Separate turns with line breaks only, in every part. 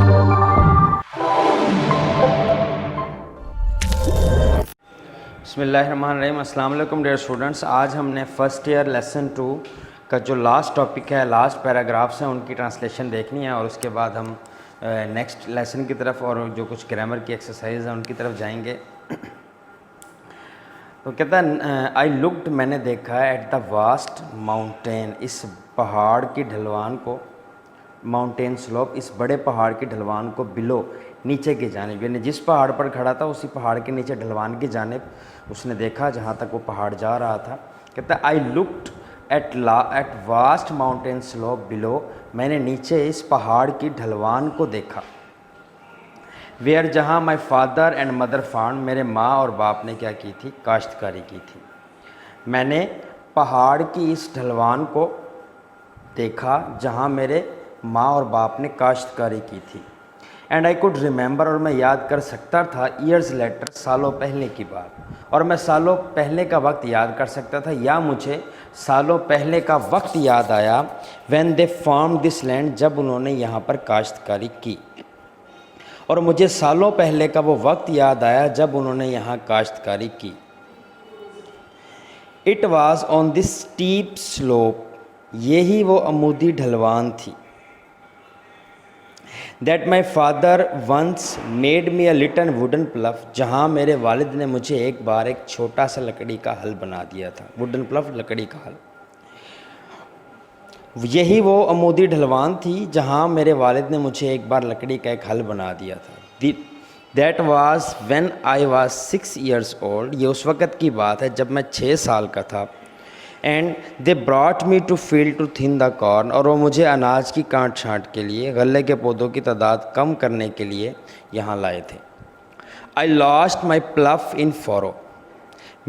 बिस्मिल्लाहिर्रहमानिर्रहीम। अस्सलाम वालेकुम डियर स्टूडेंट्स। आज हमने फ़र्स्ट ईयर लेसन 2 का जो लास्ट टॉपिक है, लास्ट पैराग्राफ्स हैं, उनकी ट्रांसलेशन देखनी है और उसके बाद हम नेक्स्ट लेसन की तरफ और जो कुछ ग्रामर की एक्सरसाइज हैं उनकी तरफ जाएंगे। तो कहता है आई लुक्ड, मैंने देखा एट द वास्ट माउंटेन, इस पहाड़ की ढलवान को, माउंटेन स्लोप, इस बड़े पहाड़ की ढलवान को, बिलो, नीचे की जानिब, यानी जिस पहाड़ पर खड़ा था उसी पहाड़ के नीचे ढलवान की जानिब उसने देखा जहाँ तक वो पहाड़ जा रहा था। कहता है I looked at vast mountain slope below, मैंने नीचे इस पहाड़ की ढलवान को देखा। वेयर, जहाँ my father and mother farm, मेरे माँ और बाप ने क्या की थी, काश्तकारी की थी। मैंने पहाड़ की इस ढलवान को देखा जहाँ मेरे माँ और बाप ने काश्तकारी की थी। एंड आई कुड रिमेंबर, और मैं याद कर सकता था, ईयर्स लेटर, सालों पहले की बात, और मैं सालों पहले का वक्त याद कर सकता था, या मुझे सालों पहले का वक्त याद आया, when they farm this land, जब उन्होंने यहाँ पर काश्तकारी की। और मुझे सालों पहले का वो वक्त याद आया जब उन्होंने यहाँ काश्तकारी की। It was on this steep slope, यही वो अमूदी ढलवान थी। That my father once made me a little wooden plough, जहाँ मेरे वालिद ने मुझे एक बार एक छोटा सा लकड़ी का हल बना दिया था। वुडन प्लफ, लकड़ी का हल। यही वो अमूदी ढलवान थी जहाँ मेरे वालिद ने मुझे एक बार लकड़ी का एक हल बना दिया था। That was when I was 6 years old, ये उस वक़्त की बात है जब मैं 6 साल का था। And they brought me to field to thin the corn, और वो मुझे अनाज की काट छाँट के लिए, गले के पौधों की तादाद कम करने के लिए यहाँ लाए थे। I lost my प्लफ in furrow,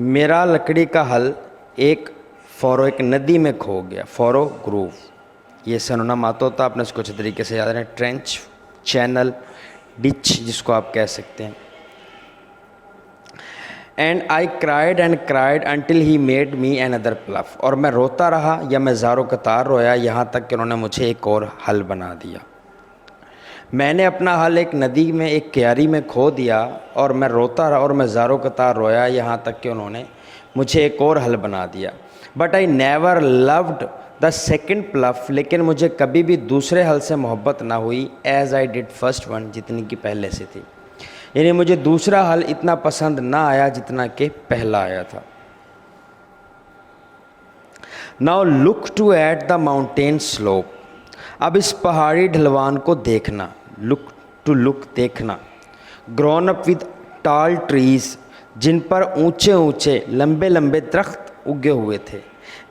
मेरा लकड़ी का हल एक फॉरो, एक नदी में खो गया। फॉरो, ग्रूव, ये सिनोनिम आता होता है, आपने इसको अच्छे तरीके से याद रखें। ट्रेंच, चैनल, डिच जिसको आप कह सकते हैं। And I cried and cried until he made me an other pluff, और मैं रोता रहा या मैं ज़ारो कतार रोया यहाँ तक कि उन्होंने मुझे एक और हल बना दिया। मैंने अपना हल एक नदी में, एक क्यारी में खो दिया, और मैं रोता रहा और मैं ज़ारो कतार रोया यहाँ तक कि उन्होंने मुझे एक और हल बना दिया। But I never loved the second प्लफ, लेकिन मुझे कभी भी दूसरे हल से मोहब्बत ना हुई, as I did first one, जितनी कि पहले से थी। यानी मुझे दूसरा हल इतना पसंद ना आया जितना कि पहला आया था। Now look to at the mountain slope, अब इस पहाड़ी ढलवान को देखना। लुक टू, लुक, देखना। Grown up with tall trees, जिन पर ऊंचे ऊंचे लंबे लंबे दरख्त उगे हुए थे।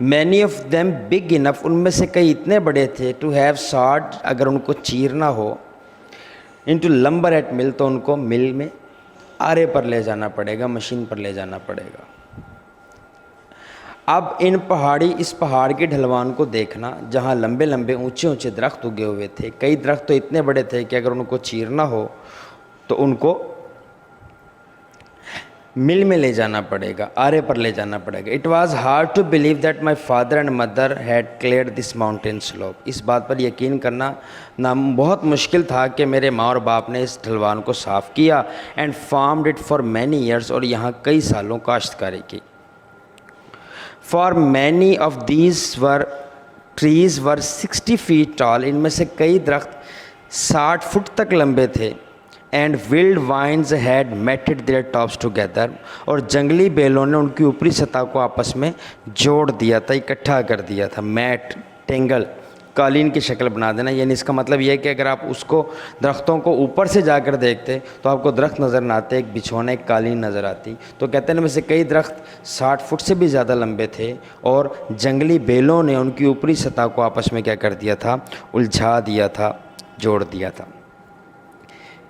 Many of them big enough, उनमें से कई इतने बड़े थे, टू हैव सॉड, अगर उनको चीरना हो, इनटू लंबर एट मिल, तो उनको मिल में, आरे पर ले जाना पड़ेगा, मशीन पर ले जाना पड़ेगा। अब इस पहाड़ की ढलवान को देखना जहाँ लंबे लंबे ऊंचे ऊंचे दरख्त उगे हुए थे। कई दरख्त तो इतने बड़े थे कि अगर उनको चीरना हो तो उनको मिल में ले जाना पड़ेगा, आरे पर ले जाना पड़ेगा। It was hard to believe that my father and mother had cleared this mountain slope, इस बात पर यकीन करना बहुत मुश्किल था कि मेरे माँ और बाप ने इस ढलवान को साफ़ किया। And farmed it for many years, और यहाँ कई सालों काश्तकारी की। For many of these trees were 60 feet tall, इनमें से कई दरख्त 60 फुट तक लंबे थे। And wild vines had matted their tops together, और जंगली बेलों ने उनकी ऊपरी सतह को आपस में जोड़ दिया था, इकट्ठा कर दिया था। मैट, टेंगल, कालीन की शक्ल बना देना। यानी इसका मतलब यह है कि अगर आप उसको, दरख्तों को ऊपर से जाकर देखते तो आपको दरख्त नज़र ना आते, एक बिछौना, एक कालीन नज़र आती। तो कहते हैं इनमें से कई दरख्त 60 फुट से भी ज़्यादा लंबे थे, और जंगली बेलों ने उनकी ऊपरी सतह को आपस में क्या कर दिया था, उलझा दिया था, जोड़ दिया था।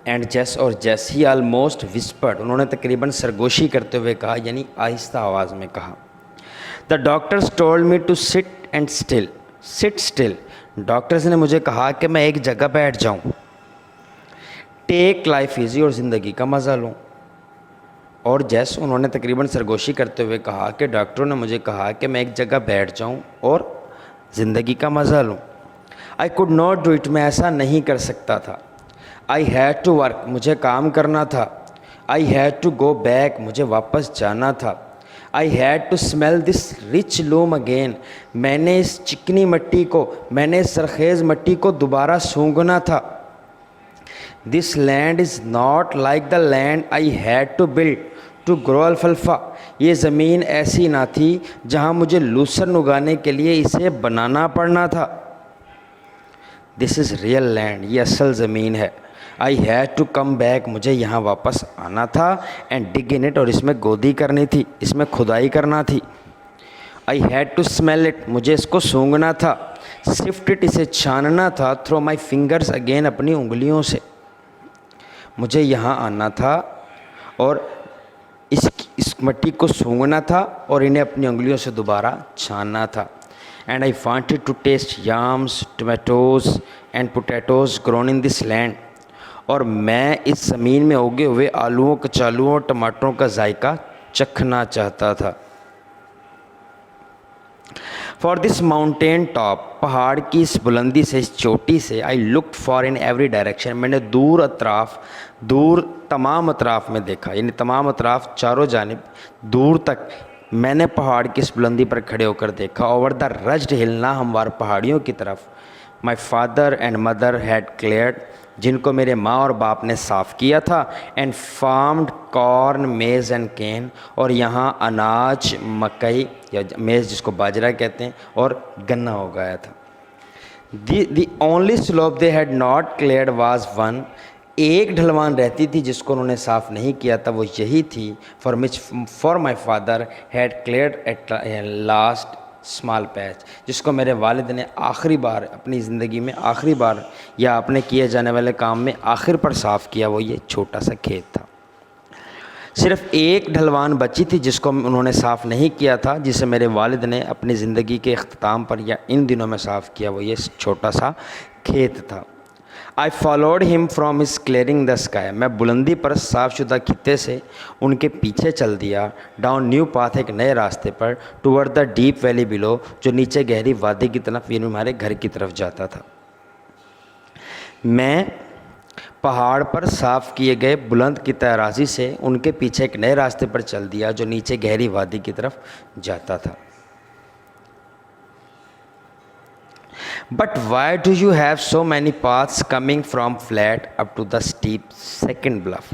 एंड जेस, और जेस, ही आलमोस्ट विस्पर्ड, उन्होंने तकरीबन सरगोशी करते हुए कहा, यानी आहिस्ता आवाज़ में कहा। The doctors told me to sit and still, sit still, doctors ने मुझे कहा कि मैं एक जगह बैठ जाऊं। टेक लाइफ इजी, और ज़िंदगी का मज़ा लूँ। और जैस, उन्होंने तकरीबन सरगोशी करते हुए कहा कि डॉक्टरों ने मुझे कहा कि मैं एक जगह बैठ जाऊं और ज़िंदगी का मज़ा लूँ। I could not do it, मैं ऐसा नहीं कर सकता था। आई हैड टू वर्क, मुझे काम करना था। I had to go back, मुझे वापस जाना था। I had to smell this rich loam again, मैंने इस चिकनी मिट्टी को, मैंने इस सरखेज़ मिट्टी को दोबारा सूंघना था। This land is not like the land I had to build to grow अल्फल्फा, ये ज़मीन ऐसी ना थी जहाँ मुझे लूसन उगाने के लिए इसे बनाना पड़ना था। दिस इज़ रियल लैंड, ये असल ज़मीन है। I had to come back, मुझे यहाँ वापस आना था। एंड डिग इन इट, और इसमें गोदी करनी थी, इसमें खुदाई करना थी। I had to smell it, मुझे इसको सूंघना था। सिफ्ट इट, इसे छानना था। थ्रो माई फिंगर्स अगेन, अपनी उंगलियों से मुझे यहाँ आना था और इस मिट्टी को सूंघना था और इन्हें अपनी उंगलियों से दोबारा छानना था। And I wanted to taste yams, tomatoes and potatoes grown in this land, और मैं इस ज़मीन में उगे हुए आलूओं, कचालुओं और टमाटरों का जायका चखना चाहता था। फॉर दिस माउंटेन टॉप, पहाड़ की इस बुलंदी से, इस चोटी से, I looked for in every direction, मैंने दूर तमाम अतराफ़ में देखा, यानी तमाम अतराफ़, चारों जानिब दूर तक मैंने पहाड़ की इस बुलंदी पर खड़े होकर देखा। ओवर द रज्ड हिल, ना हमवार पहाड़ियों की तरफ। माई father and mother had cleared, जिनको मेरे माँ और बाप ने साफ़ किया था। एंड फार्म्ड कॉर्न, मेज़ एंड केन, और यहाँ अनाज, मकई या मेज़ जिसको बाजरा कहते हैं, और गन्ना उगाया था। The only slope they had not cleared was one, एक ढलवान रहती थी जिसको उन्होंने साफ़ नहीं किया था, वो यही थी। For my father had cleared at last small patch, जिसको मेरे वालिद ने आखिरी बार अपनी ज़िंदगी में, आखिरी बार या अपने किए जाने वाले काम में आखिर पर साफ़ किया, वो ये छोटा सा खेत था। सिर्फ़ एक ढलवान बची थी जिसको उन्होंने साफ़ नहीं किया था, जिसे मेरे वालिद ने अपनी ज़िंदगी के अख्ताम पर या इन दिनों में साफ़ किया, वो ये छोटा सा खेत था। आई followed him from his clearing the sky, मैं बुलंदी पर साफ़शुदा खित्ते से उनके पीछे चल दिया। डाउन न्यू पाथ, एक नए रास्ते पर। Toward the deep valley below, जो नीचे गहरी वादी की तरफ, यानी हमारे घर की तरफ जाता था। मैं पहाड़ पर साफ़ किए गए बुलंद की तराजी से उनके पीछे एक नए रास्ते पर चल दिया, जो नीचे गहरी वादी की तरफ जाता था। But why do you have so many paths coming from flat up to the steep second bluff?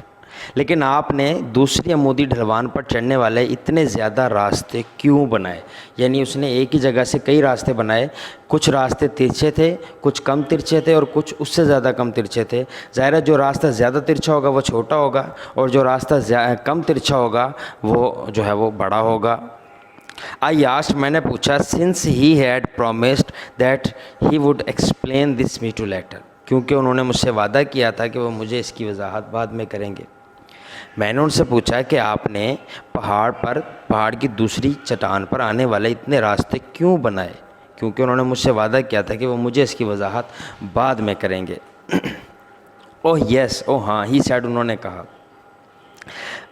लेकिन आपने दूसरी अमूदी ढलवान पर चढ़ने वाले इतने ज़्यादा रास्ते क्यों बनाए? यानी उसने एक ही जगह से कई रास्ते बनाए, कुछ रास्ते तिरछे थे, कुछ कम तिरछे थे और कुछ उससे ज़्यादा कम तिरछे थे। ज़ाहिर है जो रास्ता ज़्यादा तिरछा होगा वो छोटा होगा और जो रास्ता कम तिरछा होगा वो जो है वो बड़ा होगा। आई आस्क्ड, मैंने पूछा, since he had promised that he would explain this me to later, क्योंकि उन्होंने मुझसे वादा किया था कि वो मुझे इसकी वजाहत बाद में करेंगे। मैंने उनसे पूछा कि आपने पहाड़ की दूसरी चट्टान पर आने वाले इतने रास्ते क्यों बनाए, क्योंकि उन्होंने मुझसे वादा किया था कि वो मुझे इसकी वजाहत बाद में करेंगे। ओह यस, ओह हाँ, ही सैड, उन्होंने कहा।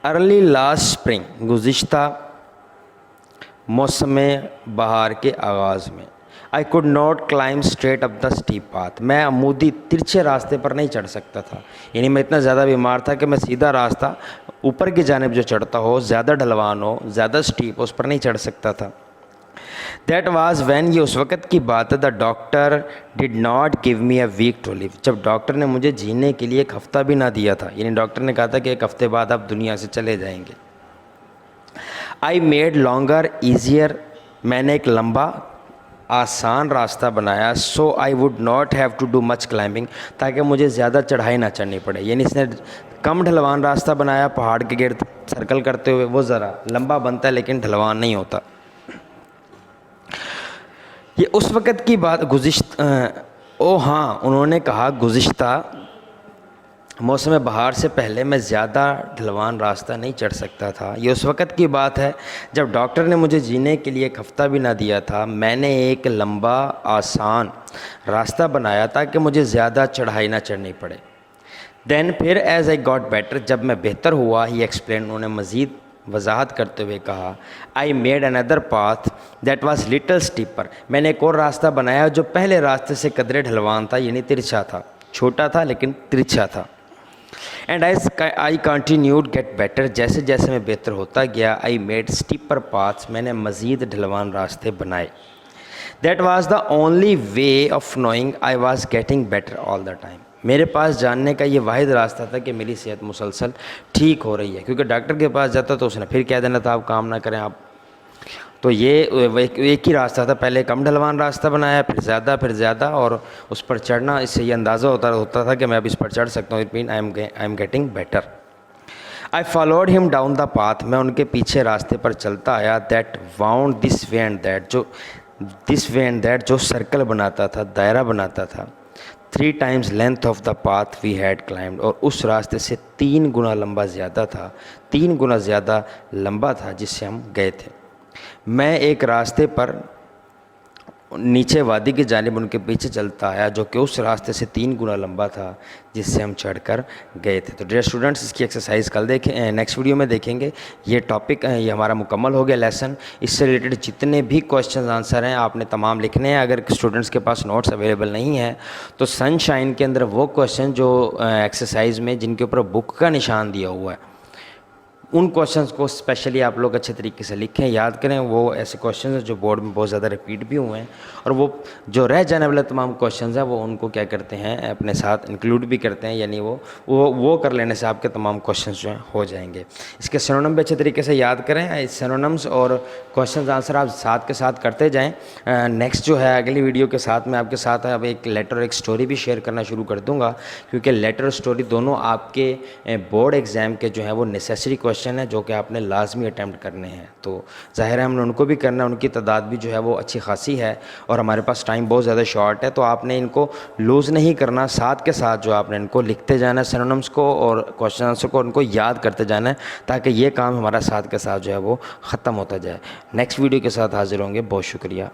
अर्ली लास्ट स्प्रिंग, गुज़िश्ता मौसम बहार के आगाज़ में। I could not climb straight up the steep path, मैं अमूदी तिरछे रास्ते पर नहीं चढ़ सकता था, यानी मैं इतना ज़्यादा बीमार था कि मैं सीधा रास्ता ऊपर की जानिब जो चढ़ता हो, ज़्यादा ढलवान हो, ज़्यादा स्टीप हो, उस पर नहीं चढ़ सकता था। दैट वाज वैन, ये उस वक़्त की बात है, the doctor did not give me a week to live, जब डॉक्टर ने मुझे जीने के लिए एक हफ़्ता भी ना दिया था, यानी डॉक्टर ने कहा था कि एक हफ़्ते बाद आप दुनिया से चले जाएंगे। आई मेड लॉन्गर ईजियर, मैंने एक लंबा आसान रास्ता बनाया। So I would not have to do much climbing, ताकि मुझे ज़्यादा चढ़ाई ना चढ़नी पड़े, यानी इसने कम ढलवान रास्ता बनाया पहाड़ के गिर्द सर्कल करते हुए, वो ज़रा लंबा बनता है लेकिन ढलवान नहीं होता। ये उस वक़्त की बात ओ हाँ, उन्होंने कहा गुज़िश्ता मौसम बहार से पहले मैं ज़्यादा ढलवान रास्ता नहीं चढ़ सकता था। ये उस वक़्त की बात है जब डॉक्टर ने मुझे जीने के लिए एक हफ़्ता भी ना दिया था। मैंने एक लंबा आसान रास्ता बनाया ताकि मुझे ज़्यादा चढ़ाई ना चढ़नी पड़े। देन फिर एज़ आई गॉट बेटर, जब मैं बेहतर हुआ, ही एक्सप्लेन, उन्होंने मज़ीद वजाहत करते हुए कहा, I made another path that was little steeper, मैंने एक और रास्ता बनाया जो पहले रास्ते से कदरे ढलवान था, यानी तिरछा था। छोटा था लेकिन तिरछा था। And I continued get better, जैसे जैसे मैं बेहतर होता गया, आई मेड स्टीपर पाथ्स, मैंने मज़ीद ढलवान रास्ते बनाए। That was the only way of knowing I was getting better all the time, मेरे पास जानने का ये वाहिद रास्ता था कि मेरी सेहत मुसलसल ठीक हो रही है, क्योंकि डॉक्टर के पास जाता तो उसने फिर कह देना था आप काम ना करें आप। तो ये एक ही रास्ता था, पहले कम ढलवान रास्ता बनाया, फिर ज़्यादा, और उस पर चढ़ना, इससे ये अंदाज़ा होता था कि मैं अब इस पर चढ़ सकता हूँ। It mean I am getting better. I followed him down the path, मैं उनके पीछे रास्ते पर चलता आया। That wound this way and that, जो सर्कल बनाता था, दायरा बनाता था। 3 times length of the path we had climbed, और उस रास्ते से 3 गुना लंबा ज़्यादा था, 3 गुना ज़्यादा लंबा था जिससे हम गए थे। मैं एक रास्ते पर नीचे वादी की जानिब उनके पीछे चलता आया, जो कि उस रास्ते से 3 गुना लंबा था जिससे हम चढ़कर गए थे। तो डियर स्टूडेंट्स, इसकी एक्सरसाइज कल देखें, नेक्स्ट वीडियो में देखेंगे। ये टॉपिक ये हमारा मुकम्मल हो गया लेसन। इससे रिलेटेड जितने भी क्वेश्चन आंसर हैं आपने तमाम लिखने हैं। अगर स्टूडेंट्स के पास नोट्स अवेलेबल नहीं है तो सनशाइन के अंदर वो क्वेश्चन जो एक्सरसाइज में जिनके ऊपर बुक का निशान दिया हुआ है, उन क्वेश्चंस को स्पेशली आप लोग अच्छे तरीके से लिखें, याद करें। वो ऐसे क्वेश्चंस हैं जो बोर्ड में बहुत ज़्यादा रिपीट भी हुए हैं, और वो जो रह जाने वाले तमाम क्वेश्चंस हैं वो उनको क्या करते हैं, अपने साथ इंक्लूड भी करते हैं, यानी वो कर लेने से आपके तमाम क्वेश्चंस जो हैं हो जाएंगे। इसके सिनोनिम भी अच्छे तरीके से याद करें। सिनोनिम्स और क्वेश्चन आंसर आप साथ के साथ करते जाएँ। नेक्स्ट जो है अगली वीडियो के साथ मैं आपके साथ अब एक लेटर और एक स्टोरी भी शेयर करना शुरू कर दूँगा, क्योंकि लेटर और स्टोरी दोनों आपके बोर्ड एग्ज़ाम के जो हैं वो नेसेसरी क्वेश्चन है, जो कि आपने लाजमी अटैम्प्ट करने हैं। तो ज़ाहिर है हमने उनको भी करना है, उनकी तादाद भी जो है वो अच्छी खासी है, और हमारे पास टाइम बहुत ज़्यादा शॉर्ट है। तो आपने इनको लूज़ नहीं करना, साथ के साथ जो आपने इनको लिखते जाना है सिनोनिम्स को और क्वेश्चन आंसर को, उनको याद करते जाना है, ताकि ये काम हमारा साथ के साथ जो है वो ख़त्म होता जाए। नेक्स्ट वीडियो के साथ हाजिर होंगे। बहुत शुक्रिया।